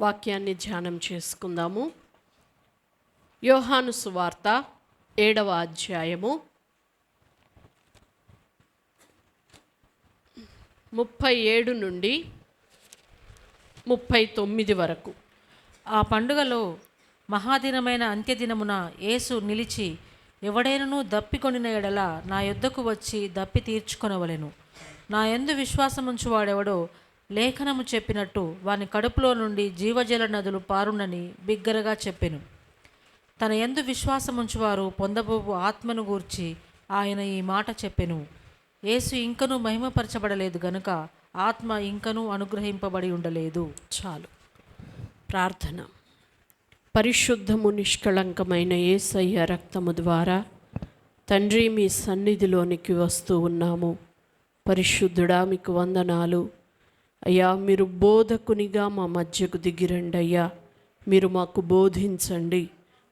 వాక్యాన్ని ధ్యానం చేసుకుందాము. యోహాను సువార్త 7వ అధ్యాయము 37 నుండి 39 వరకు. ఆ పండుగలో మహాదినమైన అంత్యదినమున యేసు నిలిచి, ఎవడైనను దప్పికొనిన ఎడల నా యొద్దకు వచ్చి దప్పి తీర్చుకొనవలెను. నా యందు విశ్వాసముంచువాడెవడో లేఖనము చెప్పినట్టు వాని కడుపులో నుండి జీవజల నదులు పారునని బిగ్గరగా చెప్పెను. తన యందు విశ్వాసముంచువారు పొందబోవు ఆత్మను గూర్చి ఆయన ఈ మాట చెప్పెను. యేసు ఇంకనూ మహిమపరచబడలేదు గనుక ఆత్మ ఇంకనూ అనుగ్రహింపబడి ఉండలేదు. చాలు. ప్రార్థన. పరిశుద్ధము నిష్కళంకమైన యేసయ్య రక్తము ద్వారా తండ్రి మీ సన్నిధిలోనికి వస్తూ ఉన్నాము. పరిశుద్ధుడా, మీకు వందనాలు అయ్యా. మీరు బోధకునిగా మా మధ్యకు దిగిరండి అయ్యా. మీరు మాకు బోధించండి,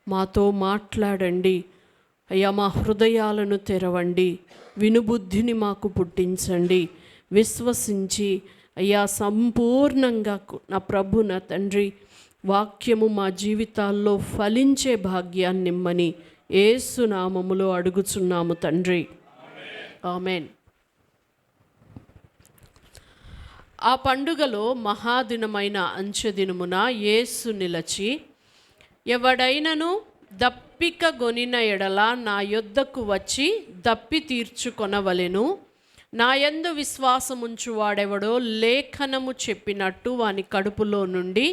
మాతో మాట్లాడండి అయ్యా. మా హృదయాలను తెరవండి, వినుబుద్ధిని మాకు పుట్టించండి. విశ్వసించి అయ్యా సంపూర్ణంగా నా ప్రభు, నా తండ్రి వాక్యము మా జీవితాల్లో ఫలించే భాగ్యాన్ని ఇమ్మని యేసు నామములో అడుగుచున్నాము తండ్రి, ఆమెన్. ఆ పండుగలో మహాదినమైన అంచెదినమున యేసు నిలచి, ఎవడైనను దప్పిక గొనిన ఎడల నా యొద్దకు వచ్చి దప్పి తీర్చుకొనవలెను. నా యందు విశ్వాసముంచువాడెవడో లేఖనము చెప్పినట్టు వాని కడుపులో నుండి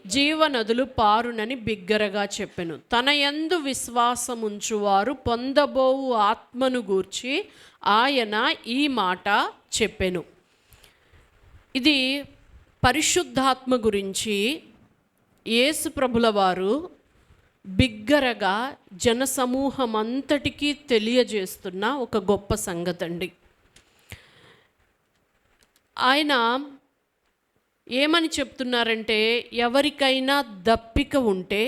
జీవనదులు పారునని బిగ్గరగా చెప్పెను. తన యందు విశ్వాసముంచువారు పొందబోవు ఆత్మను గూర్చి ఆయన ఈ మాట చెప్పెను. ఇది పరిశుద్ధాత్మ గురించి యేసు ప్రభుల వారు బిగ్గరగా జనసమూహం అంతటికీ తెలియజేస్తున్న ఒక గొప్ప సంగతండి. ఆయన ఏమని చెప్తున్నారంటే, ఎవరికైనా దప్పిక ఉంటే,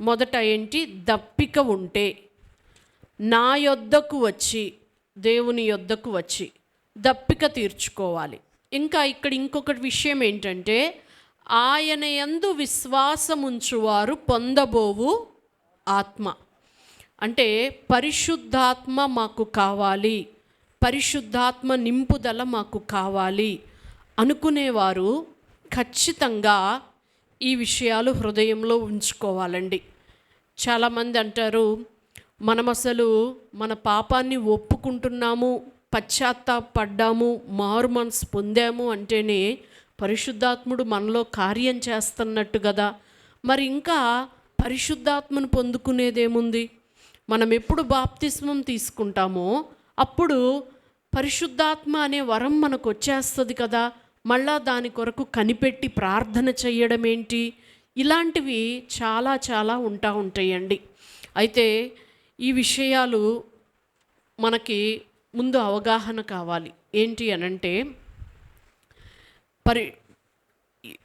మొదట ఏంటి, దప్పిక ఉంటే నా యొద్దకు వచ్చి, దేవుని యొద్దకు వచ్చి దప్పిక తీర్చుకోవాలి. ఇంకా ఇక్కడ ఇంకొకటి విషయం ఏంటంటే, ఆయన యందు విశ్వాసముంచువారు పొందబోవు ఆత్మ. అంటే పరిశుద్ధాత్మ మాకు కావాలి, పరిశుద్ధాత్మ నింపుదల మాకు కావాలి అనుకునేవారు ఖచ్చితంగా ఈ విషయాలు హృదయంలో ఉంచుకోవాలండి. చాలామంది అంటారు, మనం అసలు మన పాపాన్ని ఒప్పుకుంటున్నాము, పశ్చాత్తాపడ్డాము, మారు మనసు పొందాము అంటేనే పరిశుద్ధాత్ముడు మనలో కార్యం చేస్తున్నట్టు కదా. మరి ఇంకా పరిశుద్ధాత్మను పొందుకునేదేముంది? మనం ఎప్పుడు బాప్తిస్మం తీసుకుంటామో అప్పుడు పరిశుద్ధాత్మ అనే వరం మనకు వచ్చేస్తుంది కదా. మళ్ళా దాని కొరకు కనిపెట్టి ప్రార్థన చేయడం ఏంటి? ఇలాంటివి చాలా చాలా ఉంటాయండి. అయితే ఈ విషయాలు మనకి ముందు అవగాహన కావాలి. ఏంటి అనంటే,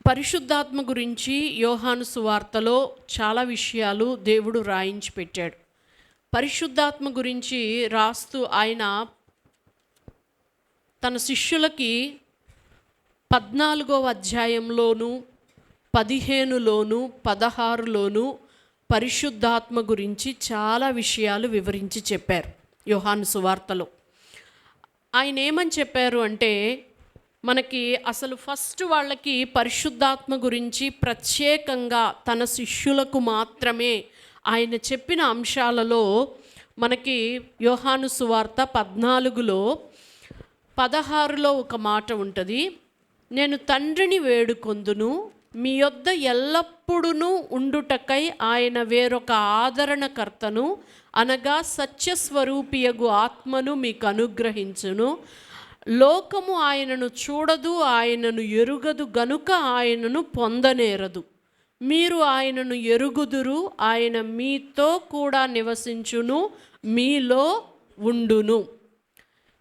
పరిశుద్ధాత్మ గురించి యోహాను సువార్తలో చాలా విషయాలు దేవుడు రాయించి పెట్టాడు. పరిశుద్ధాత్మ గురించి రాస్తూ ఆయన తన శిష్యులకి 14వ అధ్యాయంలోను 15లోను 16లోను పరిశుద్ధాత్మ గురించి చాలా విషయాలు వివరించి చెప్పారు. యోహాను సువార్తలో ఆయన ఏమని చెప్పారు అంటే, మనకి అసలు ఫస్ట్ వాళ్ళకి పరిశుద్ధాత్మ గురించి ప్రత్యేకంగా తన శిష్యులకు మాత్రమే ఆయన చెప్పిన అంశాలలో మనకి యోహాను సువార్త 14లో 16లో ఒక మాట ఉంటుంది. నేను తండ్రిని వేడుకొందును, మీ యొద్ద ఎల్లప్పుడూ ఉండుటకై ఆయన వేరొక ఆదరణకర్తను అనగా సత్యస్వరూపియగు ఆత్మను మీకు అనుగ్రహించును. లోకము ఆయనను చూడదు, ఆయనను ఎరుగదు గనుక ఆయనను పొందనేరదు. మీరు ఆయనను ఎరుగుదురు, ఆయన మీతో కూడా నివసించును, మీలో ఉండును.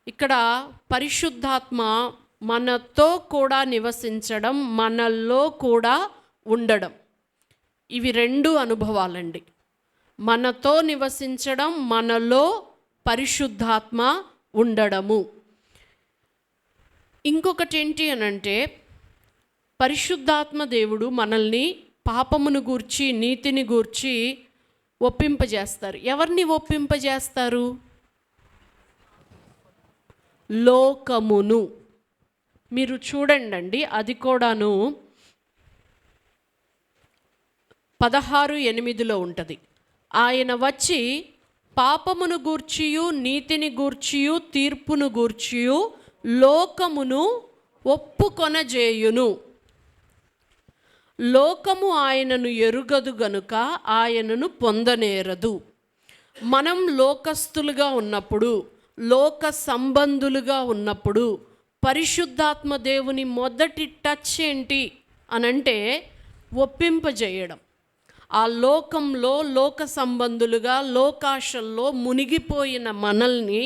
ఇక్కడ పరిశుద్ధాత్మ మనతో కూడా నివసించడం, మనలో కూడా ఉండడం, ఇవి రెండు అనుభవాలండి. మనతో నివసించడం, మనలో పరిశుద్ధాత్మ ఉండడము. ఇంకొకటి ఏంటి అనంటే, పరిశుద్ధాత్మ దేవుడు మనల్ని పాపమును గూర్చి నీతిని గూర్చి ఒప్పింపజేస్తారు. ఎవరిని ఒప్పింపజేస్తారు? లోకమును. మీరు చూడండి, అది కూడాను 16:8 ఉంటుంది. ఆయన వచ్చి పాపమును గూర్చియు నీతిని గూర్చియు తీర్పును గూర్చియు లోకమును ఒప్పుకొనజేయును. లోకము ఆయనను ఎరుగదు గనుక ఆయనను పొందనేరదు. మనం లోకస్తులుగా ఉన్నప్పుడు, లోక సంబంధులుగా ఉన్నప్పుడు పరిశుద్ధాత్మ దేవుని మొదటి టచ్ ఏంటి అనంటే ఒప్పింపజేయడం. ఆ లోకంలో లోక సంబంధులుగా లోకాశల్లో మునిగిపోయిన మనల్ని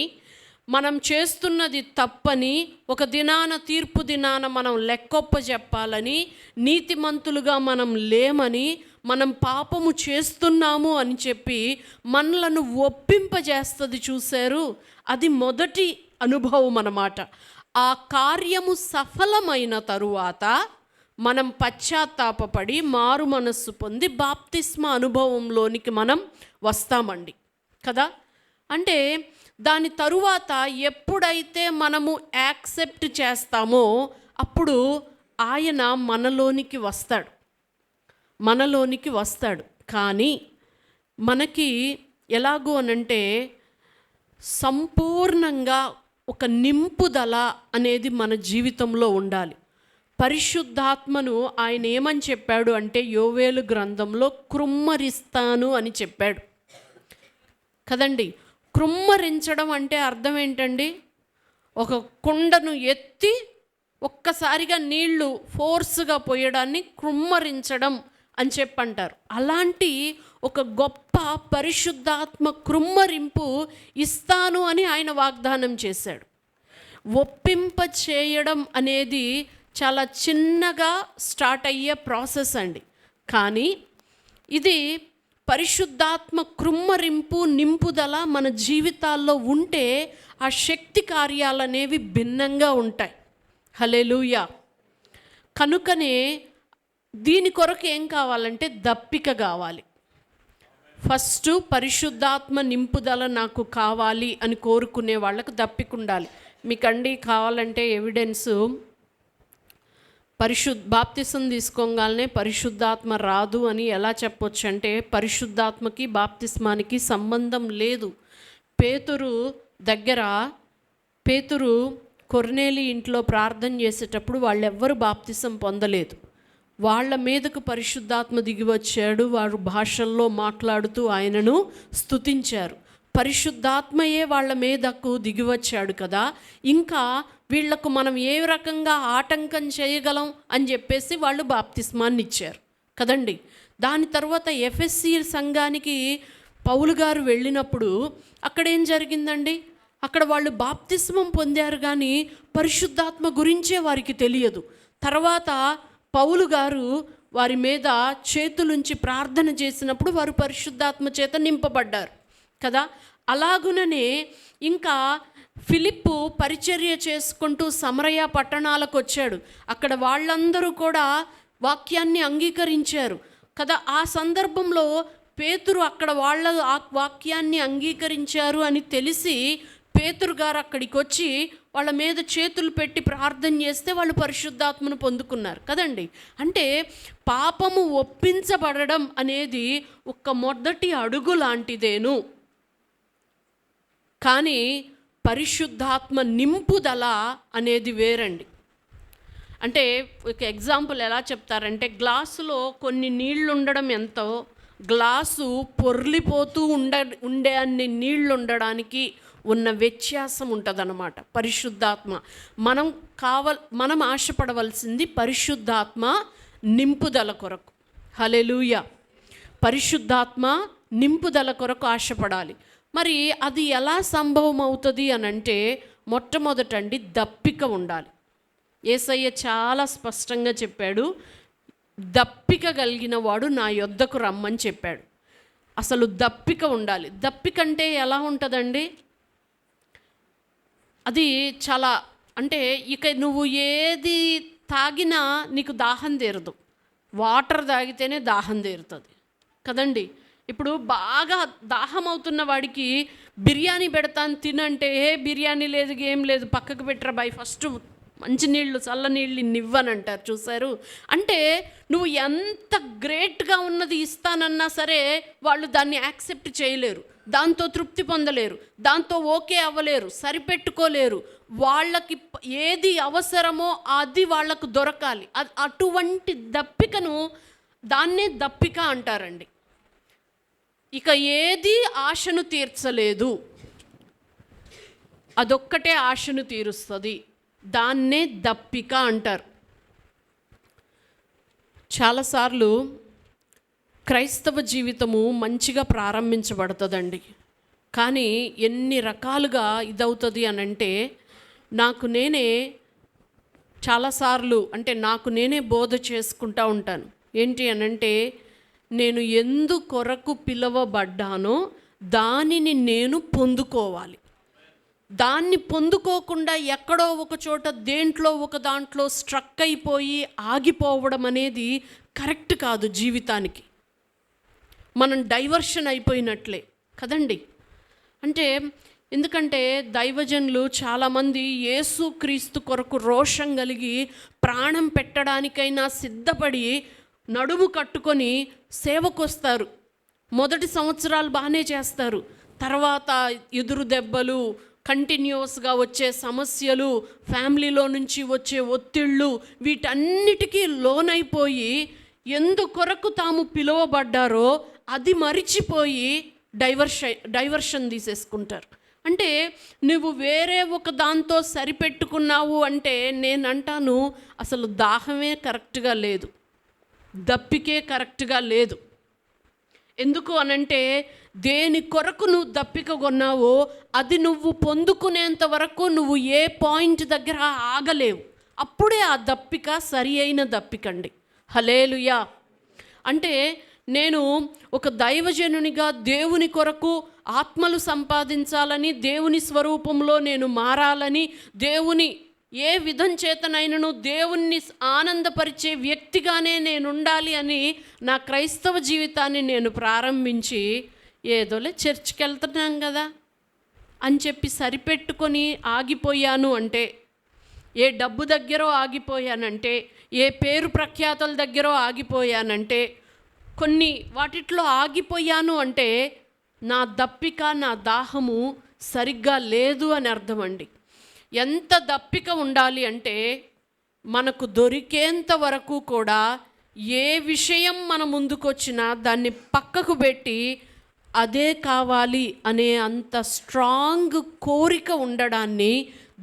మనం చేస్తున్నది తప్పని, ఒక దినాన తీర్పు దినాన మనం లెక్కొప్ప చెప్పాలని, నీతిమంతులుగా మనం లేమని, మనం పాపము చేస్తున్నాము అని చెప్పి మనలను ఒప్పింపజేస్తుంది. చూశారు? అది మొదటి అనుభవం అన్నమాట. ఆ కార్యము సఫలమైన తరువాత మనం పశ్చాత్తాపపడి మారు మనస్సు పొంది బాప్తిస్మ అనుభవంలోనికి మనం వస్తామండి కదా. అంటే దాని తరువాత ఎప్పుడైతే మనము యాక్సెప్ట్ చేస్తామో అప్పుడు ఆయన మనలోనికి వస్తాడు. కానీ మనకి ఎలాగూ అనంటే సంపూర్ణంగా ఒక నింపుదల అనేది మన జీవితంలో ఉండాలి. పరిశుద్ధాత్మను ఆయన ఏమని చెప్పాడు అంటే యోవేలు గ్రంథంలో కృమ్మరిస్తాను అని చెప్పాడు కదండి. కృమ్మరించడం అంటే అర్థం ఏంటండి? ఒక కుండను ఎత్తి ఒక్కసారిగా నీళ్లు ఫోర్స్గా పోయడాన్ని కృమ్మరించడం అని చెప్పంటారు. అలాంటి ఒక గొప్ప పరిశుద్ధాత్మ కృమ్మరింపు ఇస్తాను అని ఆయన వాగ్దానం చేశాడు. ఒప్పింప చేయడం అనేది చాలా చిన్నగా స్టార్ట్ అయ్యే ప్రాసెస్ అండి. కానీ ఇది పరిశుద్ధాత్మ కృమ్మరింపు నింపుదల మన జీవితాల్లో ఉంటే ఆ శక్తి కార్యాలు అనేవి భిన్నంగా ఉంటాయి. హల్లెలూయా. కనుకనే దీని కొరకు ఏం కావాలంటే దప్పిక కావాలి. ఫస్ట్ పరిశుద్ధాత్మ నింపుదల నాకు కావాలి అని కోరుకునే వాళ్ళకు దప్పిక ఉండాలి. మీకండి కావాలంటే ఎవిడెన్స్, బాప్తిసం తీసుకోగానే పరిశుద్ధాత్మ రాదు అని ఎలా చెప్పొచ్చు అంటే పరిశుద్ధాత్మకి బాప్తిస్మానికి సంబంధం లేదు. పేతురు కొర్నేలి ఇంట్లో ప్రార్థన చేసేటప్పుడు వాళ్ళెవ్వరూ బాప్తిసం పొందలేదు. వాళ్ళ మీదకు పరిశుద్ధాత్మ దిగి వచ్చాడు. వారు భాషల్లో మాట్లాడుతూ ఆయనను స్తుతించారు. పరిశుద్ధాత్మయే వాళ్ళ మీదకు దిగి వచ్చాడు కదా, ఇంకా వీళ్లకు మనం ఏ రకంగా ఆటంకం చేయగలం అని చెప్పేసి వాళ్ళు బాప్తిస్మాన్ని ఇచ్చారు కదండి. దాని తర్వాత ఎఫెసీ సంఘానికి పౌలు గారు వెళ్ళినప్పుడు అక్కడ ఏం జరిగిందండి? అక్కడ వాళ్ళు బాప్తిస్మం పొందారు కానీ పరిశుద్ధాత్మ గురించే వారికి తెలియదు. తర్వాత పౌలు గారు వారి మీద చేతులుంచి ప్రార్థన చేసినప్పుడు వారు పరిశుద్ధాత్మ చేత నింపబడ్డారు కదా. అలాగుననే ఇంకా ఫిలిప్పు పరిచర్య చేసుకుంటూ సమరయ పట్టణాలకు వచ్చాడు. అక్కడ వాళ్ళందరూ కూడా వాక్యాన్ని అంగీకరించారు కదా. ఆ సందర్భంలో పేతురు అక్కడ వాళ్ళ ఆ వాక్యాన్ని అంగీకరించారు అని తెలిసి పేతురు గారు అక్కడికి వచ్చి వాళ్ళ మీద చేతులు పెట్టి ప్రార్థన చేస్తే వాళ్ళు పరిశుద్ధాత్మను పొందుకున్నారు కదండి. అంటే పాపము ఒప్పించబడడం అనేది ఒక మొదటి అడుగు లాంటిదేను. కానీ పరిశుద్ధాత్మ నింపుదల అనేది వేరండి. అంటే ఒక ఎగ్జాంపుల్ ఎలా చెప్తారంటే గ్లాసులో కొన్ని నీళ్లు ఉండడం ఎంతో, గ్లాసు పొర్లిపోతూ ఉండే అన్ని నీళ్లు ఉండడానికి ఉన్న వ్యత్యాసం ఉంటుందన్నమాట. పరిశుద్ధాత్మ మనం ఆశపడవలసింది పరిశుద్ధాత్మ నింపుదల కొరకు. హల్లెలూయా. పరిశుద్ధాత్మ నింపుదల కొరకు ఆశపడాలి. మరి అది ఎలా సంభవం అవుతుంది అనంటే మొట్టమొదటండి దప్పిక ఉండాలి. యేసయ్య చాలా స్పష్టంగా చెప్పాడు, దప్పిక కలిగిన వాడు నా యొద్దకు రమ్మని చెప్పాడు. అసలు దప్పిక ఉండాలి. దప్పిక అంటే ఎలా ఉంటుందండి? అది చాలా అంటే ఇక నువ్వు ఏది తాగినా నీకు దాహం తీరదు, వాటర్ తాగితేనే దాహం తీరుతుంది కదండి. ఇప్పుడు బాగా దాహం అవుతున్న వాడికి బిర్యానీ పెడతాను తినంటే బిర్యానీ లేదు ఏం లేదు పక్కకు పెట్టరా బాయ్, ఫస్ట్ మంచినీళ్ళు చల్లనీళ్ళు ఇవ్వనంటారు. చూశారు అంటే నువ్వు ఎంత గ్రేట్గా ఉన్నది ఇస్తానన్నా సరే వాళ్ళు దాన్ని యాక్సెప్ట్ చేయలేరు, దాంతో తృప్తి పొందలేరు, దాంతో ఓకే అవ్వలేరు, సరిపెట్టుకోలేరు. వాళ్ళకి ఏది అవసరమో అది వాళ్ళకు దొరకాలి. అటువంటి దప్పికను దాన్నే దప్పిక అంటారండి. ఇక ఏది ఆశను తీర్చలేదు, అదొక్కటే ఆశను తీరుస్తుంది, దాన్నే దప్పిక అంటారు. చాలాసార్లు క్రైస్తవ జీవితము మంచిగా ప్రారంభించబడుతుందండి, కానీ ఎన్ని రకాలుగా ఇదవుతుంది అని అంటే నాకు నేనే బోధ చేసుకుంటూ ఉంటాను. ఏంటి అనంటే నేను ఎందుకొరకు పిలువబడ్డానో దానిని నేను పొందుకోవాలి. దాన్ని పొందుకోకుండా ఎక్కడో ఒక చోట దేంట్లో ఒక దాంట్లో స్ట్రక్ అయిపోయి ఆగిపోవడం అనేది కరెక్ట్ కాదు జీవితానికి. మనం డైవర్షన్ అయిపోయినట్లే కదండి. అంటే ఎందుకంటే దైవజనులు చాలామంది యేసుక్రీస్తు కొరకు రోషం కలిగి ప్రాణం పెట్టడానికైనా సిద్ధపడి నడుము కట్టుకొని సేవకొస్తారు. మొదటి సంవత్సరాలు బాగానే చేస్తారు, తర్వాత ఎదురు దెబ్బలు, కంటిన్యూస్గా వచ్చే సమస్యలు, ఫ్యామిలీలో నుంచి వచ్చే ఒత్తిళ్ళు, వీటన్నిటికీ లోనైపోయి ఎందుకొరకు తాము పిలువబడ్డారో అది మరిచిపోయి డైవర్షన్ తీసేసుకుంటారు. అంటే నువ్వు వేరే ఒక దాంతో సరిపెట్టుకున్నావు అంటే నేనంటాను అసలు దాహమే కరెక్ట్గా లేదు, దప్పికే కరెక్ట్గా లేదు. ఎందుకు అనంటే దేని కొరకు నువ్వు దప్పిక కొన్నావో అది నువ్వు పొందుకునేంత వరకు నువ్వు ఏ పాయింట్ దగ్గర ఆగలేవు. అప్పుడే ఆ దప్పిక సరి అయిన దప్పికండి. హల్లెలూయా. అంటే నేను ఒక దైవజనునిగా దేవుని కొరకు ఆత్మలు సంపాదించాలని, దేవుని స్వరూపంలో నేను మారాలని, దేవుని ఏ విధం చేతనైనను దేవుణ్ణి ఆనందపరిచే వ్యక్తిగానే నేను ఉండాలి అని నా క్రైస్తవ జీవితాన్ని నేను ప్రారంభించి ఏదోలే చర్చ్కి వెళ్తున్నాం కదా అని చెప్పి సరిపెట్టుకొని ఆగిపోయాను అంటే, ఏ డబ్బు దగ్గరో ఆగిపోయానంటే, ఏ పేరు ప్రఖ్యాతల దగ్గరో ఆగిపోయానంటే, కొన్ని వాటిట్లో ఆగిపోయాను అంటే నా దప్పిక నా దాహము సరిగ్గా లేదు అని అర్థం అండి. ఎంత దప్పిక ఉండాలి అంటే మనకు దొరికేంత వరకు కూడా ఏ విషయం మన ముందుకొచ్చినా దాన్ని పక్కకు పెట్టి అదే కావాలి అనే అంత స్ట్రాంగ్ కోరిక ఉండడాన్ని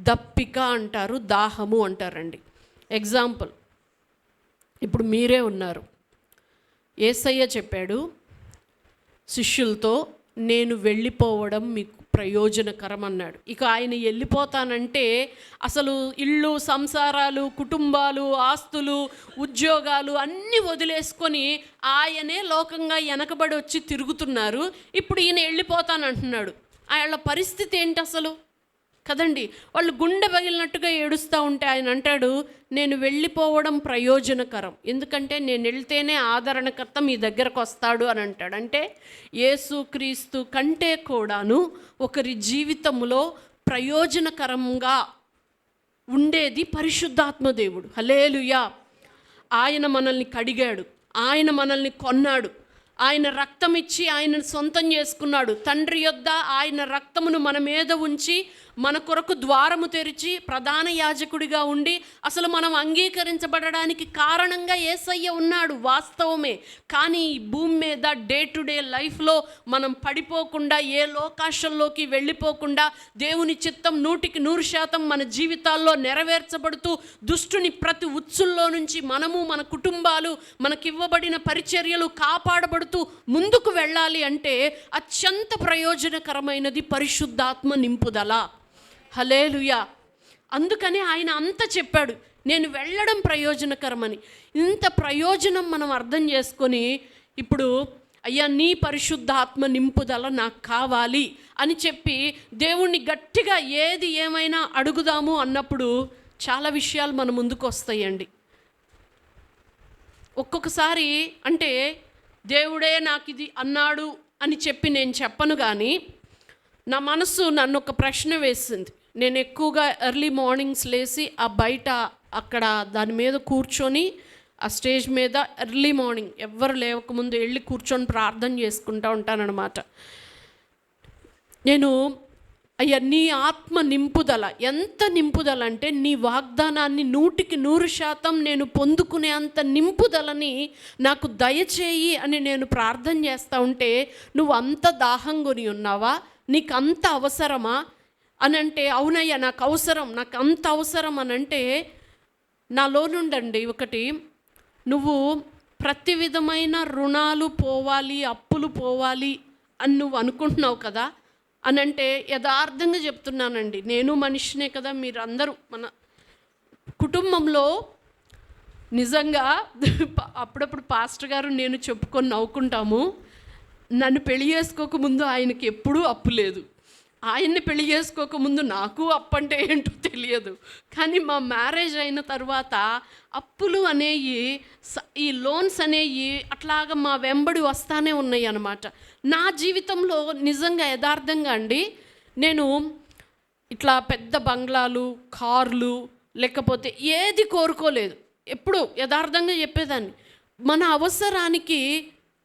దప్పిక అంటారు, దాహము అంటారండి. ఎగ్జాంపుల్, ఇప్పుడు మీరే ఉన్నారు. యేసయ్య చెప్పాడు శిష్యులతో, నేను వెళ్ళిపోవడం మీకు ప్రయోజనకరం అన్నాడు. ఇక ఆయన వెళ్ళిపోతానంటే అసలు ఇళ్ళు, సంసారాలు, కుటుంబాలు, ఆస్తులు, ఉద్యోగాలు అన్నీ వదిలేసుకొని ఆయనే లోకంగా వెనకబడి వచ్చి తిరుగుతున్నారు. ఇప్పుడు ఈయన వెళ్ళిపోతానంటున్నాడు. వాళ్ళ పరిస్థితి ఏంటి అసలు కదండి. వాళ్ళు గుండె పగిలినట్టుగా ఏడుస్తూ ఉంటే ఆయన అంటాడు, నేను వెళ్ళిపోవడం ప్రయోజనకరం, ఎందుకంటే నేను వెళ్తేనే ఆదరణకర్త మీ దగ్గరకు వస్తాడు అని అంటాడు. అంటే యేసుక్రీస్తు కంటే కూడాను ఒకరి జీవితంలో ప్రయోజనకరంగా ఉండేది పరిశుద్ధాత్మ దేవుడు. హల్లెలూయా. ఆయన మనల్ని కడిగాడు, ఆయన మనల్ని కొన్నాడు, ఆయన రక్తం ఇచ్చి ఆయనను సొంతం చేసుకున్నాడు. తండ్రి యొద్ద ఆయన రక్తమును మన మీద ఉంచి మన కొరకు ద్వారము తెరిచి ప్రధాన యాజకుడిగా ఉండి అసలు మనం అంగీకరించబడడానికి కారణంగా యేసయ్య ఉన్నాడు, వాస్తవమే. కానీ ఈ భూమి మీద డే టు డే లైఫ్లో మనం పడిపోకుండా, ఏ లోకాశంలోకి వెళ్ళిపోకుండా, దేవుని చిత్తం 100% మన జీవితాల్లో నెరవేర్చబడుతూ దుష్టుని ప్రతి ఉచ్చుల్లో నుంచి మనము, మన కుటుంబాలు, మనకివ్వబడిన పరిచర్యలు కాపాడబడుతూ ముందుకు వెళ్ళాలి అంటే అత్యంత ప్రయోజనకరమైనది పరిశుద్ధాత్మ నింపుదల. హల్లెలూయా. అందుకని ఆయన అంత చెప్పాడు, నేను వెళ్ళడం ప్రయోజనకరమని. ఇంత ప్రయోజనం మనం అర్థం చేసుకొని ఇప్పుడు అయ్యా నీ పరిశుద్ధాత్మ నింపుదల నాకు కావాలి అని చెప్పి దేవుణ్ణి గట్టిగా ఏది ఏమైనా అడుగుదాము అన్నప్పుడు చాలా విషయాలు మన ముందుకు వస్తాయండి. ఒక్కొక్కసారి అంటే దేవుడే నాకు ఇది అన్నాడు అని చెప్పి నేను చెప్పను, కానీ నా మనసు నన్ను ఒక ప్రశ్న వేసింది. నేను ఎక్కువగా ఎర్లీ మార్నింగ్స్ లేచి ఆ బయట అక్కడ దాని మీద కూర్చొని ఆ స్టేజ్ మీద ఎర్లీ మార్నింగ్ ఎవ్వరు లేవకముందు వెళ్ళి కూర్చొని ప్రార్థన చేసుకుంటూ ఉంటానన్నమాట. నేను అయ్యా నీ ఆత్మ నింపుదల, ఎంత నింపుదల అంటే నీ వాగ్దానాన్ని 100% నేను పొందుకునే అంత నింపుదలని నాకు దయచేయి అని నేను ప్రార్థన చేస్తూ ఉంటే, నువ్వు అంత దాహం కొని ఉన్నావా, నీకు అంత అవసరమా అని అంటే, అవునయ్యా నాకు అవసరం, నాకు అంత అవసరం అని అంటే, నాలో నుండండి ఒకటి, నువ్వు ప్రతి విధమైన రుణాలు పోవాలి, అప్పులు పోవాలి అని నువ్వు అనుకుంటున్నావు కదా అని అంటే, యథార్థంగా చెప్తున్నానండి, నేను మనిషినే కదా, మీరందరూ మన కుటుంబంలో నిజంగా అప్పుడప్పుడు పాస్టర్ గారు నేను చెప్పుకొని నవ్వుకుంటాము. నన్ను పెళ్లి చేసుకోకముందు ఆయనకి ఎప్పుడూ అప్పు లేదు, ఆయన్ని పెళ్లి చేసుకోకముందు నాకు అప్పు అంటే ఏంటో తెలియదు, కానీ మా మ్యారేజ్ అయిన తర్వాత అప్పులు అనేవి, ఈ లోన్స్ అనేవి అట్లాగా మా వెంబడి వస్తానే ఉన్నాయి అన్నమాట. నా జీవితంలో నిజంగా యథార్థంగా అండి, నేను ఇట్లా పెద్ద బంగ్లాలు, కార్లు లేకపోతే ఏది కోరుకోలేదు. ఎప్పుడు యథార్థంగా చెప్పేదాన్ని, మన అవసరానికి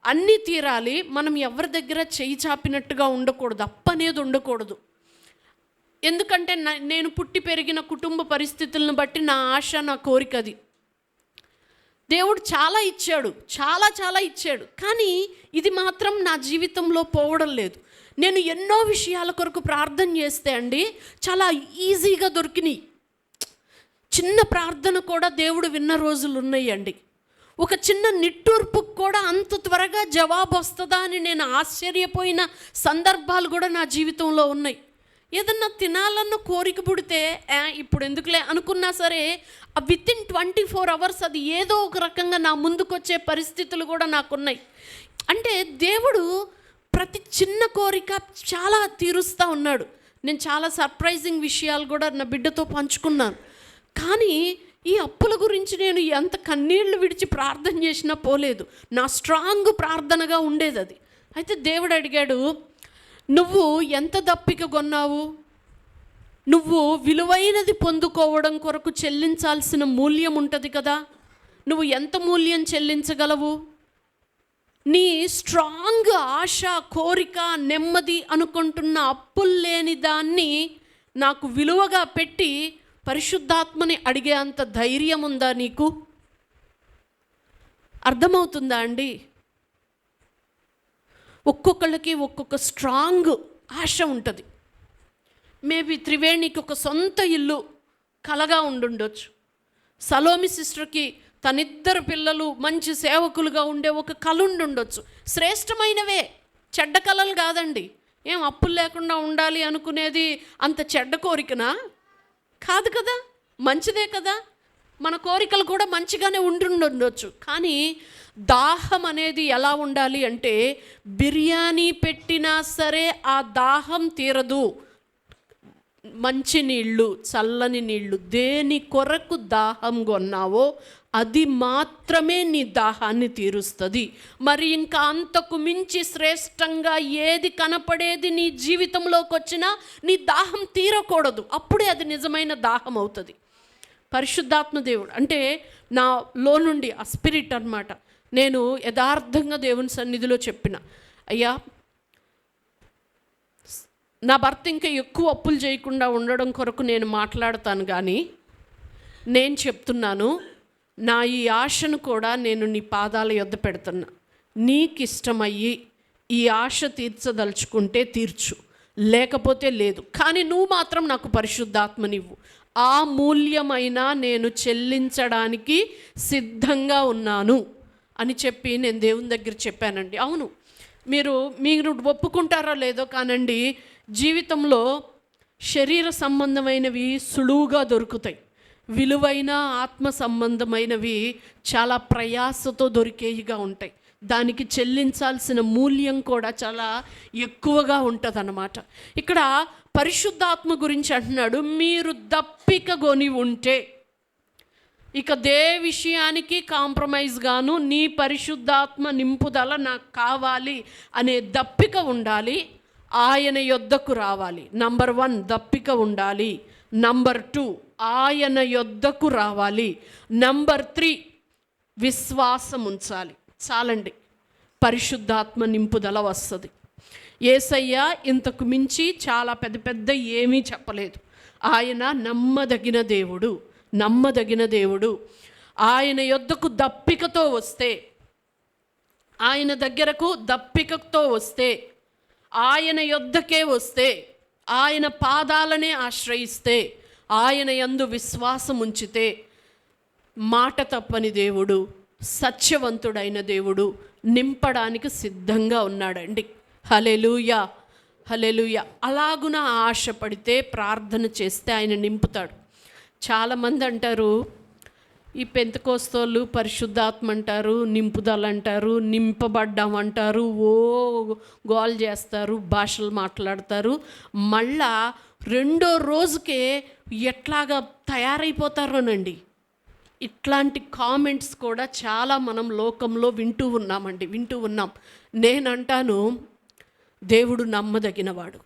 అన్నీ తీరాలి, మనం ఎవరి దగ్గర చేయి చాపినట్టుగా ఉండకూడదు, అప్పనేది ఉండకూడదు. ఎందుకంటే నేను పుట్టి పెరిగిన కుటుంబ పరిస్థితులను బట్టి నా ఆశ, నా కోరిక అది. దేవుడు చాలా ఇచ్చాడు, చాలా ఇచ్చాడు, కానీ ఇది మాత్రం నా జీవితంలో పోవడం లేదు. నేను ఎన్నో విషయాల కొరకు ప్రార్థన చేస్తే అండి చాలా ఈజీగా దొరికినాయి. చిన్న ప్రార్థన కూడా దేవుడు విన్న రోజులు ఉన్నాయండి. ఒక చిన్న నిట్టూర్పుకు కూడా అంత త్వరగా జవాబు వస్తుందా అని నేను ఆశ్చర్యపోయిన సందర్భాలు కూడా నా జీవితంలో ఉన్నాయి. ఏదన్నా తినాలన్న కోరిక పుడితే ఇప్పుడు ఎందుకులే అనుకున్నా సరే, వితిన్ 24 hours అది ఏదో ఒక రకంగా నా ముందుకు వచ్చే పరిస్థితులు కూడా నాకున్నాయి. అంటే దేవుడు ప్రతి చిన్న కోరిక చాలా తీరుస్తూ ఉన్నాడు. నేను చాలా సర్ప్రైజింగ్ విషయాలు కూడా నా బిడ్డతో పంచుకున్నాను. కానీ ఈ అప్పుల గురించి నేను ఎంత కన్నీళ్లు విడిచి ప్రార్థన చేసినా పోలేదు, నా స్ట్రాంగ్ ప్రార్థనగా ఉండేది అది. అయితే దేవుడు అడిగాడు, నువ్వు ఎంత దప్పిక కొన్నావు, నువ్వు విలువైనది పొందుకోవడం కొరకు చెల్లించాల్సిన మూల్యం ఉంటుంది కదా, నువ్వు ఎంత మూల్యం చెల్లించగలవు? నీ స్ట్రాంగ్ ఆశ, కోరిక, నెమ్మది అనుకుంటున్న అప్పులు లేని దాన్ని నాకు విలువగా పెట్టి పరిశుద్ధాత్మని అడిగే అంత ధైర్యం ఉందా నీకు? అర్థమవుతుందా అండి? ఒక్కొక్కళ్ళకి ఒక్కొక్క స్ట్రాంగ్ ఆశ ఉంటుంది. మేబీ త్రివేణికి ఒక సొంత ఇల్లు కలగా ఉండుండొచ్చు. సలోమి సిస్టర్కి తనిద్దరు పిల్లలు మంచి సేవకులుగా ఉండే ఒక కళ ఉండుండొచ్చు. శ్రేష్టమైనవే, చెడ్డ కళలు కాదండి. ఏం అప్పులు లేకుండా ఉండాలి అనుకునేది అంత చెడ్డ కోరికనా? కాదు కదా, మంచిదే కదా. మన కోరికలు కూడా మంచిగానే ఉండుండొచ్చు. కానీ దాహం అనేది ఎలా ఉండాలి అంటే, బిర్యానీ పెట్టినా సరే ఆ దాహం తీరదు. మంచి నీళ్ళు, చల్లని నీళ్ళు, దేని కొరకు దాహం కొన్నావో అది మాత్రమే నీ దాహాన్ని తీరుస్తుంది. మరి ఇంకా అంతకు మించి శ్రేష్టంగా ఏది కనపడేది నీ జీవితంలోకి వచ్చినా నీ దాహం తీరకూడదు. అప్పుడే అది నిజమైన దాహం అవుతుంది. పరిశుద్ధాత్మ దేవుడు అంటే నాలో నుండి ఆ స్పిరిట్ అన్నమాట. నేను యథార్థంగా దేవుని సన్నిధిలో చెప్పిన, అయ్యా నా భర్త ఇంకా ఎక్కువ అప్పులు చేయకుండా ఉండడం కొరకు నేను మాట్లాడతాను, కానీ నేను చెప్తున్నాను, నా ఈ ఆశను కూడా నేను నీ పాదాల యొద్ద పెడుతున్నా. నీకు ఇష్టమయ్యి ఈ ఆశ తీర్చదలుచుకుంటే తీర్చు, లేకపోతే లేదు. కానీ నువ్వు మాత్రం నాకు పరిశుద్ధాత్మనివ్వు. ఆ మూల్యమైనా నేను చెల్లించడానికి సిద్ధంగా ఉన్నాను అని చెప్పి నేను దేవుని దగ్గర చెప్పానండి. అవును, మీరు ఒప్పుకుంటారో లేదో కానండి, జీవితంలో శరీర సంబంధమైనవి సులువుగా దొరుకుతాయి, విలువైన ఆత్మ సంబంధమైనవి చాలా ప్రయాసతో దొరికేవిగా ఉంటాయి. దానికి చెల్లించాల్సిన మూల్యం కూడా చాలా ఎక్కువగా ఉంటుంది అన్నమాట. ఇక్కడ పరిశుద్ధాత్మ గురించి అంటున్నాడు, మీరు దప్పిక కొని ఉంటే. ఇక దే విషయానికి కాంప్రమైజ్ గాను నీ పరిశుద్ధాత్మ నింపుదల నాకు కావాలి అనే దప్పిక ఉండాలి. ఆయన యొద్దకు రావాలి. నంబర్ 1 దప్పిక ఉండాలి. నంబర్ 2 ఆయన యొద్దకు రావాలి. నంబర్ 3 విశ్వాసం ఉంచాలి. చాలండి, పరిశుద్ధాత్మ నింపుదల వస్తుంది. యేసయ్య ఇంతకు మించి చాలా పెద్ద పెద్ద ఏమీ చెప్పలేదు. ఆయన నమ్మదగిన దేవుడు, నమ్మదగిన దేవుడు. ఆయన యొద్దకు దప్పికతో వస్తే, ఆయన దగ్గరకు దప్పికతో వస్తే, ఆయన యొద్దకే వస్తే, ఆయన పాదాలనే ఆశ్రయిస్తే, ఆయన యందు విశ్వాసం ఉంచితే, మాట తప్పని దేవుడు, సత్యవంతుడైన దేవుడు నింపడానికి సిద్ధంగా ఉన్నాడండి. హల్లెలూయా, హల్లెలూయా. అలాగున ఆశపడితే, ప్రార్థన చేస్తే ఆయన నింపుతాడు. చాలామంది అంటారు, ఈ పెంతెకోస్తోళ్ళు పరిశుద్ధాత్మ అంటారు, నింపుదల అంటారు, నింపబడ్డాం అంటారు, ఓ గోల్ చేస్తారు, భాషలు మాట్లాడతారు, మళ్ళా రెండో రోజుకే ఎట్లాగా తయారైపోతారోనండి. ఇట్లాంటి కామెంట్స్ కూడా చాలా మనం లోకంలో వింటూ ఉన్నాం. నేనంటాను, దేవుడు నమ్మదగినవాడు.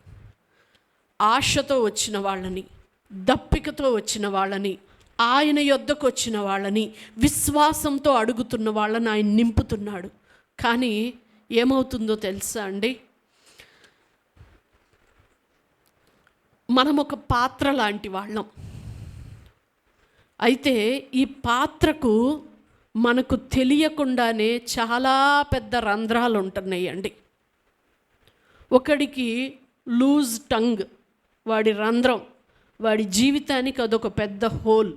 ఆశతో వచ్చిన వాళ్ళని, దప్పికతో వచ్చిన వాళ్ళని, ఆయన యొద్దకు వచ్చిన వాళ్ళని, విశ్వాసంతో అడుగుతున్న వాళ్ళని ఆయన నింపుతున్నాడు. కానీ ఏమవుతుందో తెలుసా అండి, మనం ఒక పాత్ర లాంటి వాళ్ళం. అయితే ఈ పాత్రకు మనకు తెలియకుండానే చాలా పెద్ద రంధ్రాలు ఉంటున్నాయండి. ఒకడికి లూజ్ టంగ్, వాడి రంధ్రం, వాడి జీవితానికి అదొక పెద్ద హోల్.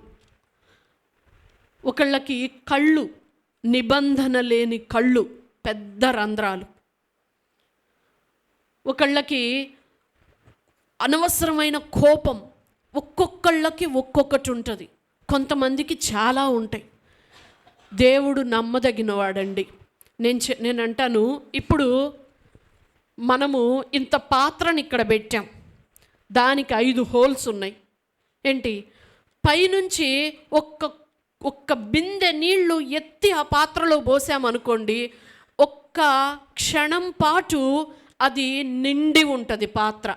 ఒకళ్ళకి కళ్ళు, నిబంధన లేని కళ్ళు, పెద్ద రంధ్రాలు. ఒకళ్ళకి అనవసరమైన కోపం, ఒక్కొక్కళ్ళకి ఒక్కొక్కటి ఉంటుంది. కొంతమందికి చాలా ఉంటాయి. దేవుడు నమ్మదగినవాడండి. నేను అంటాను, ఇప్పుడు మనము ఇంత పాత్రని ఇక్కడ పెట్టాం, దానికి 5 హోల్స్ ఉన్నాయి. ఏంటి, పైనుంచి ఒక్క బిందె నీళ్లు ఎత్తి ఆ పాత్రలో పోసామనుకోండి, ఒక్క క్షణం పాటు అది నిండి ఉంటుంది పాత్ర.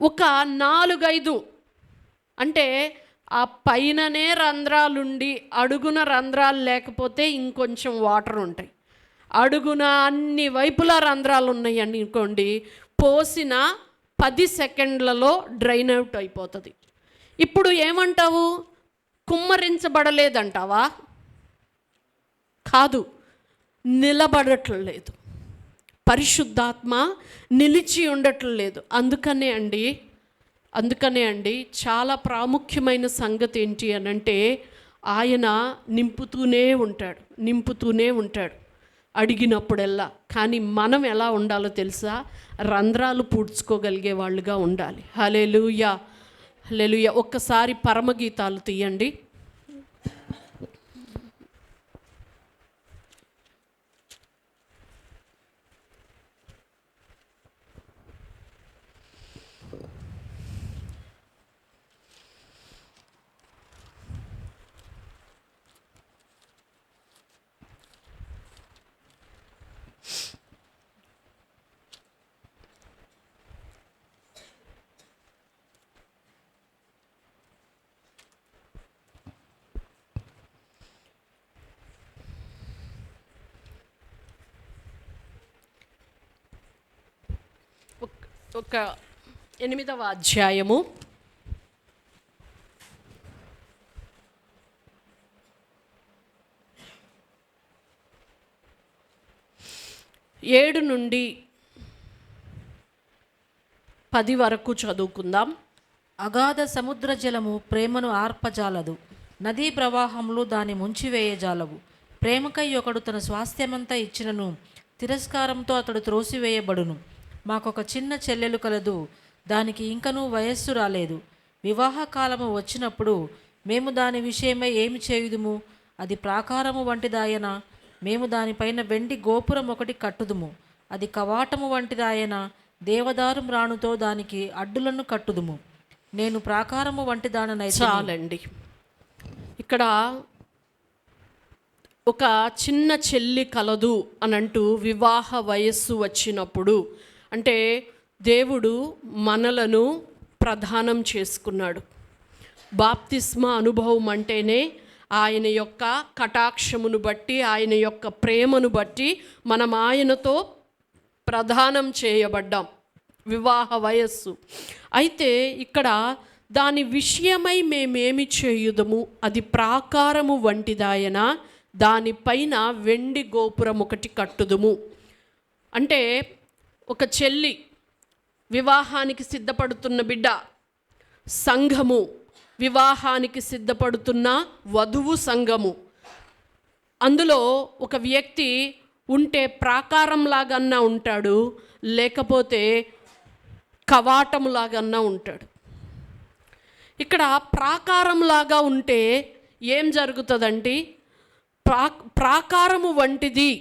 ఒక 4-5 అంటే ఆ పైననే రంధ్రాలుండి అడుగున రంధ్రాలు లేకపోతే ఇంకొంచెం వాటర్ ఉంటాయి. అడుగున అన్ని వైపులా రంధ్రాలు ఉన్నాయి అనుకోండి, పోసిన 10 సెకండ్లలో డ్రైన్ అవుట్ అయిపోతుంది. ఇప్పుడు ఏమంటావు, కుమ్మరించబడలేదంటావా? కాదు, నిలబడట్లేదు. పరిశుద్ధాత్మ నిలిచి ఉండట్లేదు. అందుకనే అండి చాలా ప్రాముఖ్యమైన సంగతి ఏంటి అనంటే, ఆయన నింపుతూనే ఉంటాడు అడిగినప్పుడల్లా. కానీ మనం ఎలా ఉండాలో తెలుసా, రంధ్రాలు పూడ్చుకోగలిగే వాళ్ళుగా ఉండాలి. హల్లెలూయా, హల్లెలూయా. ఒక్కసారి పరమగీతాలు తీయండి. ఒక 8వ అధ్యాయము 7 నుండి 10 వరకు చదువుకుందాం. అగాధ సముద్ర జలము ప్రేమను ఆర్పజాలదు, నదీ ప్రవాహములు దాని ముంచివేయజాలవు. ప్రేమకై ఒకడు తన స్వాస్థ్యమంతా ఇచ్చినను తిరస్కారంతో అతడు త్రోసివేయబడును. మాకొక చిన్న చెల్లెలు కలదు, దానికి ఇంకనూ వయస్సు రాలేదు. వివాహకాలము వచ్చినప్పుడు మేము దాని విషయమై ఏమి చేయుదుము? అది ప్రాకారము వంటిదాయన. మేము దానిపైన వెండి గోపురం ఒకటి కట్టుదుము. అది కవాటము వంటిదాయన. దేవదారు మ్రాణుతో దానికి అడ్డులను కట్టుదుము. నేను ప్రాకారము వంటి దాననైతే. చాలండి. ఇక్కడ ఒక చిన్న చెల్లి కలదు అని అంటూ వివాహ వయస్సు వచ్చినప్పుడు, అంటే దేవుడు మనలను ప్రదానం చేసుకున్నాడు. బాప్తిస్మా అనుభవం అంటేనే ఆయన యొక్క కటాక్షమును బట్టి, ఆయన యొక్క ప్రేమను బట్టి మనం ఆయనతో ప్రదానం చేయబడ్డాం, వివాహ వయస్సు. అయితే ఇక్కడ దాని విషయమై మేమేమి చేయుదము, అది ప్రాకారము వంటిదాయన, దానిపైన వెండి గోపురం ఒకటి కట్టుదుము. అంటే ఒక చెల్లి, వివాహానికి సిద్ధపడుతున్న బిడ్డ, సంఘము, వివాహానికి సిద్ధపడుతున్న వధువు సంఘము, అందులో ఒక వ్యక్తి ఉంటే ప్రాకారంలాగన్నా ఉంటాడు, లేకపోతే కవాటములాగన్నా ఉంటాడు. ఇక్కడ ప్రాకారంలాగా ఉంటే ఏం జరుగుతుందంటే, ప్రాకారము వంటిది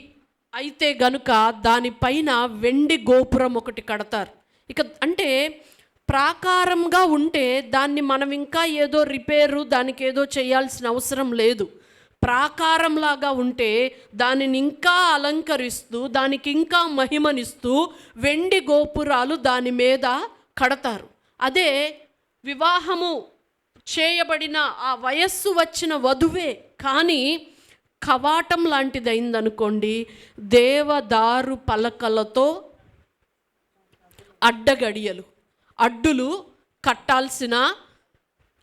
అయితే గనుక దానిపైన వెండి గోపురం ఒకటి కడతారు. ఇక అంటే ప్రాకారంగా ఉంటే దాన్ని మనం ఇంకా ఏదో రిపేరు, దానికి ఏదో చేయాల్సిన అవసరం లేదు. ప్రాకారంలాగా ఉంటే దానిని ఇంకా అలంకరిస్తూ, దానికి ఇంకా మహిమనిస్తూ వెండి గోపురాలు దాని మీద కడతారు. అదే వివాహము చేయబడిన ఆ వయస్సు వచ్చిన వధువే కానీ కవాటం లాంటిది అయిందనుకోండి, దేవదారు పలకలతో అడ్డులు కట్టాల్సిన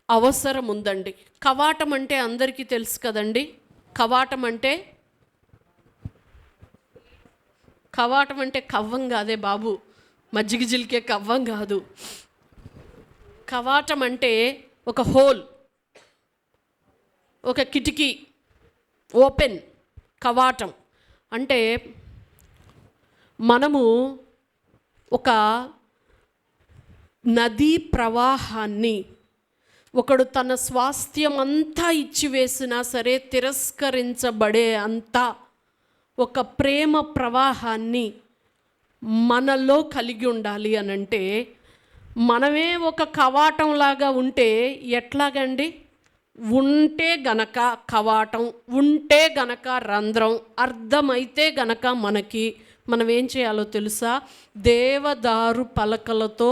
అవసరం ఉందండి. కవాటం అంటే అందరికీ తెలుసు కదండి. కవాటం అంటే కవ్వం కాదే బాబు, మజ్జిగ జిలికే కవ్వం కాదు. కవాటం అంటే ఒక హోల్, ఒక కిటికీ ఓపెన్. కవాటం అంటే మనము ఒక నదీ ప్రవాహాన్ని, ఒకడు తన స్వాస్థ్యం అంతా ఇచ్చివేసినా సరే తిరస్కరించబడే అంత ఒక ప్రేమ ప్రవాహాన్ని మనలో కలిగి ఉండాలి అని అంటే, మనమే ఒక కవాటంలాగా ఉంటే ఎట్లాగండి? ఉంటే గనక కవాటం, ఉంటే గనక రంధ్రం, అర్థమైతే గనక మనం ఏం చేయాలో తెలుసా? దేవదారు పలకలతో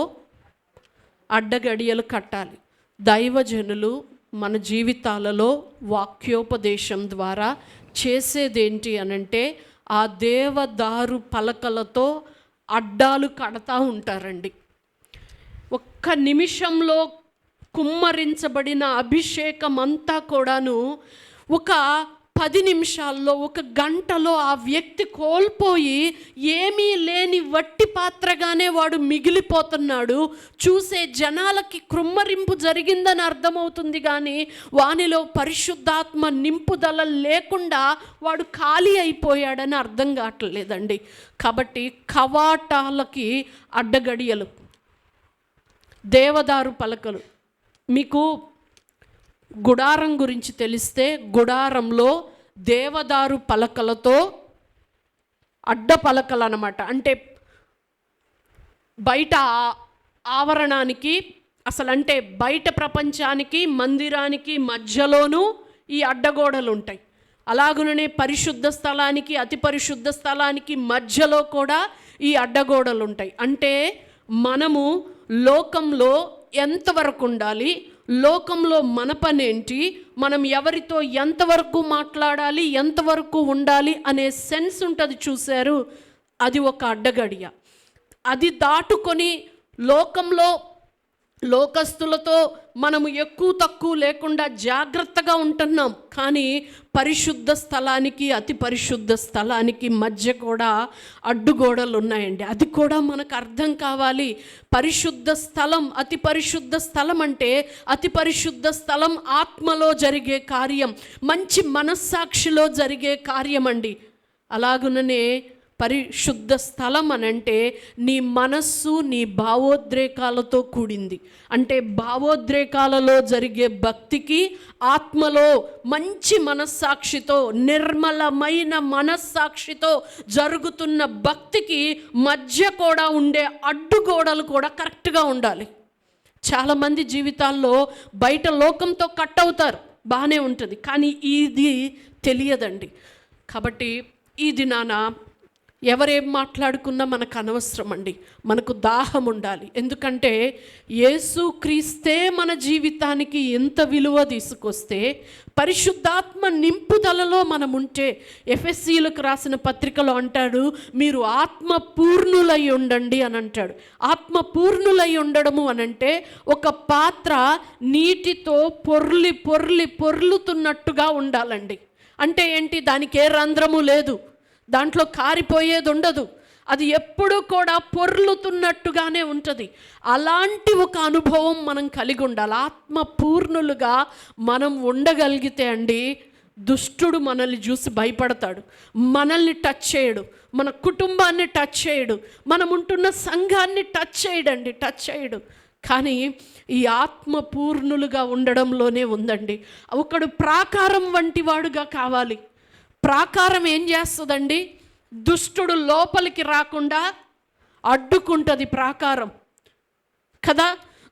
అడ్డగడియలు కట్టాలి. దైవజనులు మన జీవితాలలో వాక్యోపదేశం ద్వారా చేసేదేంటి అనంటే, ఆ దేవదారు పలకలతో అడ్డాలు కడతా ఉంటారండి. ఒక్క నిమిషంలో కుమ్మరించబడిన అభిషేకం అంతా కూడాను ఒక 10 నిమిషాల్లో, ఒక గంటలో ఆ వ్యక్తి కోల్పోయి ఏమీ లేని వట్టి పాత్రగానే వాడు మిగిలిపోతున్నాడు. చూసే జనాలకి కృమ్మరింపు జరిగిందని అర్థమవుతుంది, కానీ వానిలో పరిశుద్ధాత్మ నింపుదల లేకుండా వాడు ఖాళీ అయిపోయాడని అర్థం కావట్లేదండి. కాబట్టి కవాటాలకి అడ్డగడియలు, దేవదారు పలకలు. మీకు గుడారం గురించి తెలిస్తే, గుడారంలో దేవదారు పలకలతో అడ్డ పలకలు అన్నమాట. అంటే బయట ఆవరణానికి, అసలు అంటే బయట ప్రపంచానికి మందిరానికి మధ్యలోనూ ఈ అడ్డగోడలు ఉంటాయి. అలాగుననే పరిశుద్ధ స్థలానికి అతి పరిశుద్ధ స్థలానికి మధ్యలో కూడా ఈ అడ్డగోడలు ఉంటాయి. అంటే మనము లోకంలో ఎంతవరకు ఉండాలి, లోకంలో మన పని ఏంటి, మనం ఎవరితో ఎంతవరకు మాట్లాడాలి, ఎంతవరకు ఉండాలి అనే సెన్స్ ఉంటుంది చూశారు. అది ఒక అడ్డగడియ. అది దాటుకొని లోకంలో లోకస్తులతో మనము ఎక్కువ తక్కువ లేకుండా జాగ్రత్తగా ఉంటున్నాం, కానీ పరిశుద్ధ స్థలానికి అతి పరిశుద్ధ స్థలానికి మధ్య కూడా అడ్డుగోడలు ఉన్నాయండి. అది కూడా మనకు అర్థం కావాలి. పరిశుద్ధ స్థలం, అతి పరిశుద్ధ స్థలం అంటే అతి పరిశుద్ధ స్థలం ఆత్మలో జరిగే కార్యం, మంచి మనస్సాక్షిలో జరిగే కార్యం అండి. అలాగుననే పరిశుద్ధ స్థలం అనంటే నీ మనస్సు, నీ భావోద్రేకాలతో కూడింది. అంటే భావోద్రేకాలలో జరిగే భక్తికి, ఆత్మలో మంచి మనస్సాక్షితో, నిర్మలమైన మనస్సాక్షితో జరుగుతున్న భక్తికి మధ్య కూడా ఉండే అడ్డుగోడలు కూడా కరెక్ట్గా ఉండాలి. చాలామంది జీవితాల్లో బయట లోకంతో కట్ అవుతారు, బాగానే ఉంటుంది, కానీ ఇది తెలియదండి. కాబట్టి ఈ దినాన ఎవరేం మాట్లాడుకున్నా మనకు అనవసరం అండి. మనకు దాహం ఉండాలి. ఎందుకంటే యేసు క్రీస్తే మన జీవితానికి ఎంత విలువ తీసుకొస్తే, పరిశుద్ధాత్మ నింపుదలలో మనం ఉంటే, ఎఫెసీలకు రాసిన పత్రికలో అంటాడు, మీరు ఆత్మ పూర్ణులై ఉండండి అని అంటాడు. ఆత్మ పూర్ణులై ఉండడము అనంటే ఒక పాత్ర నీటితో పొర్లుతున్నట్టుగా ఉండాలండి. అంటే ఏంటి? దానికి ఏ రంధ్రము లేదు, దాంట్లో కారిపోయేది ఉండదు, అది ఎప్పుడూ కూడా పొర్లుతున్నట్టుగానే ఉంటుంది. అలాంటి ఒక అనుభవం మనం కలిగి ఉండాలి. ఆత్మ పూర్ణులుగా మనం ఉండగలిగితే అండి, దుష్టుడు మనల్ని చూసి భయపడతాడు, మనల్ని టచ్ చేయడు, మన కుటుంబాన్ని టచ్ చేయడు, మనం ఉంటున్న సంఘాన్ని టచ్ చేయడు. కానీ ఈ ఆత్మ పూర్ణులుగా ఉండడంలోనే ఉందండి. ఒకడు ప్రాకారం వంటి వాడుగా కావాలి. ప్రాకారం ఏం చేస్తుందండి? దుష్టుడు లోపలికి రాకుండా అడ్డుకుంటుంది ప్రాకారం కదా.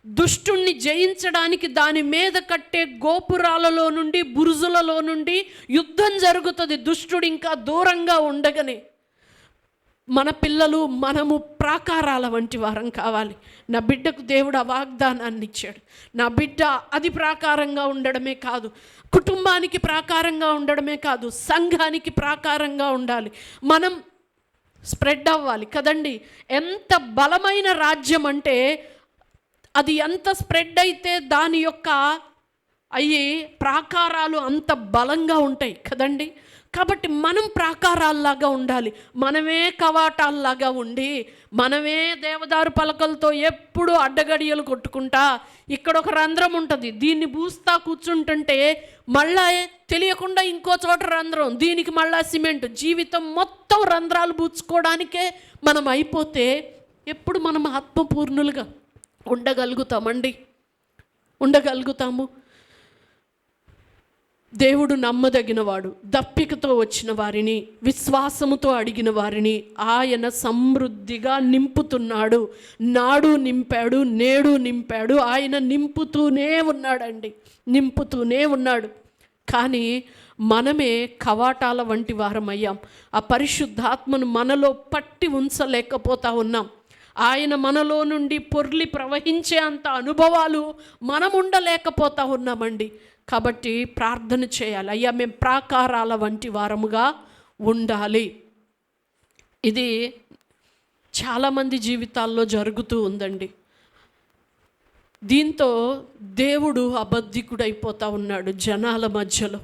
దుష్టుణ్ణి జయించడానికి దాని మీద కట్టే గోపురాలలో నుండి, బురుజులలో నుండి యుద్ధం జరుగుతుంది. దుష్టుడు ఇంకా దూరంగా ఉండగానే మన పిల్లలు, మనము ప్రాకారాల వంటి వారం కావాలి. నా బిడ్డకు దేవుడు ఆ వాగ్దానాన్ని ఇచ్చాడు. నా బిడ్డ అది ప్రాకారంగా ఉండడమే కాదు, కుటుంబానికి ప్రాకారంగా ఉండడమే కాదు, సంఘానికి ప్రాకారంగా ఉండాలి. మనం స్ప్రెడ్ అవ్వాలి కదండి. ఎంత బలమైన రాజ్యం అంటే అది ఎంత స్ప్రెడ్ అయితే దాని యొక్క ప్రాకారాలు అంత బలంగా ఉంటాయి కదండి. కాబట్టి మనం ప్రాకారాల్లాగా ఉండాలి. మనమే కవాటాల్లాగా ఉండి, మనమే దేవదారు పలకలతో ఎప్పుడు అడ్డగడియలు కొట్టుకుంటా, ఇక్కడ ఒక రంధ్రం ఉంటుంది, దీన్ని పూస్తా కూర్చుంటుంటే మళ్ళా తెలియకుండా ఇంకో చోట రంధ్రం, దీనికి మళ్ళా సిమెంట్, జీవితం మొత్తం రంధ్రాలు పూడ్చుకోవడానికే మనం అయిపోతే ఎప్పుడు మనం ఆత్మపూర్ణులుగా ఉండగలుగుతాము. దేవుడు నమ్మదగినవాడు. దప్పికతో వచ్చిన వారిని, విశ్వాసముతో అడిగిన వారిని ఆయన సమృద్ధిగా నింపుతున్నాడు. నాడు నింపాడు, నేడు నింపాడు. ఆయన నింపుతూనే ఉన్నాడు. కానీ మనమే కవాటాల వంటి వారమయ్యాం. ఆ పరిశుద్ధాత్మను మనలో పట్టి ఉంచలేకపోతా ఉన్నాం. ఆయన మనలో నుండి పొర్లి ప్రవహించే అంత అనుభవాలు మనం ఉండలేకపోతా ఉన్నామండి. కాబట్టి ప్రార్థన చేయాలి. అయ్యా, మేము ప్రాకారాల వంటి వారముగా ఉండాలి. ఇది చాలామంది జీవితాల్లో జరుగుతూ ఉందండి. దీంతో దేవుడు అబద్ధికుడైపోతూ ఉన్నాడు జనాల మధ్యలో.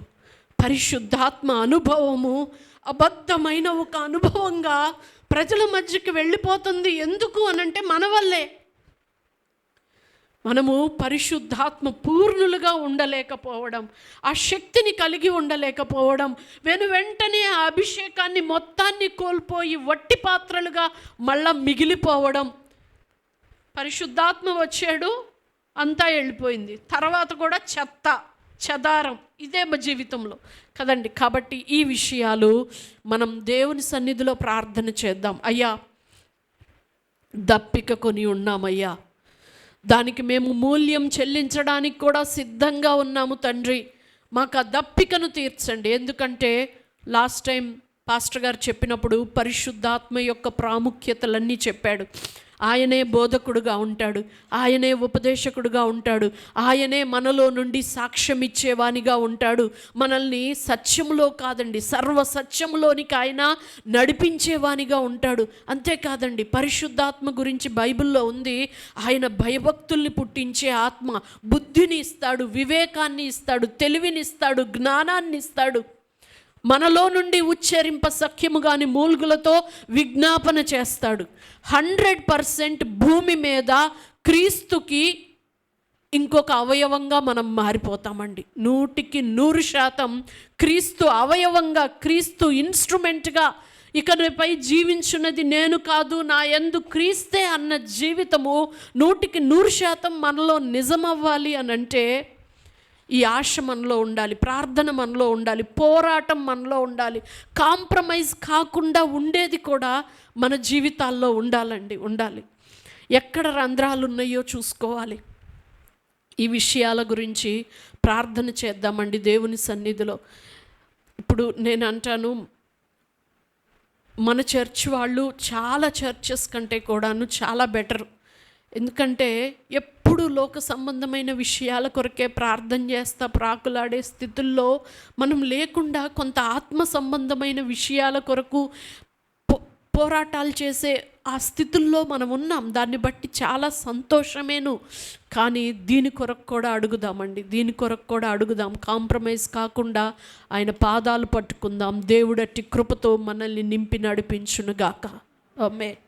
పరిశుద్ధాత్మ అనుభవము అబద్ధమైన ఒక అనుభవంగా ప్రజల మధ్యకి వెళ్ళిపోతుంది. ఎందుకు అనంటే మన వల్లే. మనము పరిశుద్ధాత్మ పూర్ణులుగా ఉండలేకపోవడం, ఆ శక్తిని కలిగి ఉండలేకపోవడం, వెంటనే ఆ అభిషేకాన్ని మొత్తాన్ని కోల్పోయి వట్టి పాత్రలుగా మళ్ళా మిగిలిపోవడం. పరిశుద్ధాత్మ వచ్చాడు, అంతా వెళ్ళిపోయింది, తర్వాత కూడా చెదారం ఇదే మా జీవితంలో కదండి. కాబట్టి ఈ విషయాలు మనం దేవుని సన్నిధిలో ప్రార్థన చేద్దాం. అయ్యా, దప్పిక కొని ఉన్నామయ్యా, దానికి మేము మూల్యం చెల్లించడానికి కూడా సిద్ధంగా ఉన్నాము తండ్రి. మాకు ఆ దప్పికను తీర్చండి. ఎందుకంటే లాస్ట్ టైం పాస్టర్ గారు చెప్పినప్పుడు పరిశుద్ధాత్మ యొక్క ప్రాముఖ్యతలన్నీ చెప్పాడు. ఆయనే బోధకుడుగా ఉంటాడు, ఆయనే ఉపదేశకుడుగా ఉంటాడు, ఆయనే మనలో నుండి సాక్ష్యం ఇచ్చేవానిగా ఉంటాడు. మనల్ని సత్యములో కాదండి, సర్వ సత్యములోనికి ఆయన నడిపించేవానిగా ఉంటాడు. అంతేకాదండి, పరిశుద్ధాత్మ గురించి బైబిల్లో ఉంది, ఆయన భయభక్తుల్ని పుట్టించే ఆత్మ. బుద్ధిని ఇస్తాడు, వివేకాన్ని ఇస్తాడు, తెలివిని ఇస్తాడు, జ్ఞానాన్ని ఇస్తాడు. మనలో నుండి ఉచ్చరింప సఖ్యము గాని మూల్గులతో విజ్ఞాపన చేస్తాడు. 100% భూమి మీద క్రీస్తుకి ఇంకొక అవయవంగా మనం మారిపోతామండి. 100% క్రీస్తు అవయవంగా, క్రీస్తు ఇన్స్ట్రుమెంట్గా ఇకపై జీవించున్నది నేను కాదు, నా యందు క్రీస్తే అన్న జీవితము 100% మనలో నిజమవ్వాలి అని అంటే ఈ ఆశ మనలో ఉండాలి, ప్రార్థన మనలో ఉండాలి, పోరాటం మనలో ఉండాలి. కాంప్రమైజ్ కాకుండా ఉండేది కూడా మన జీవితాల్లో ఉండాలి. ఎక్కడ రంధ్రాలు ఉన్నాయో చూసుకోవాలి, ఈ విషయాల గురించి ప్రార్థన చేద్దామండి దేవుని సన్నిధిలో. ఇప్పుడు నేను అంటాను, మన చర్చ్ వాళ్ళు చాలా చర్చెస్ కంటే కూడాను చాలా బెటర్. ఎందుకంటే ఎప్పుడు లోక సంబంధమైన విషయాల కొరకే ప్రార్థన చేస్తా ప్రాకులాడే స్థితుల్లో మనం లేకుండా కొంత ఆత్మ సంబంధమైన విషయాల కొరకు పోరాటాలు చేసే ఆ స్థితుల్లో మనం ఉన్నాం. దాన్ని బట్టి చాలా సంతోషమేను. కానీ దీని కొరకు కూడా అడుగుదామండి, దీని కొరకు కూడా అడుగుదాం. కాంప్రమైజ్ కాకుండా ఆయన పాదాలు పట్టుకుందాం. దేవుడట్టి కృపతో మనల్ని నింపి నడిపించునుగాక. ఆమేన్.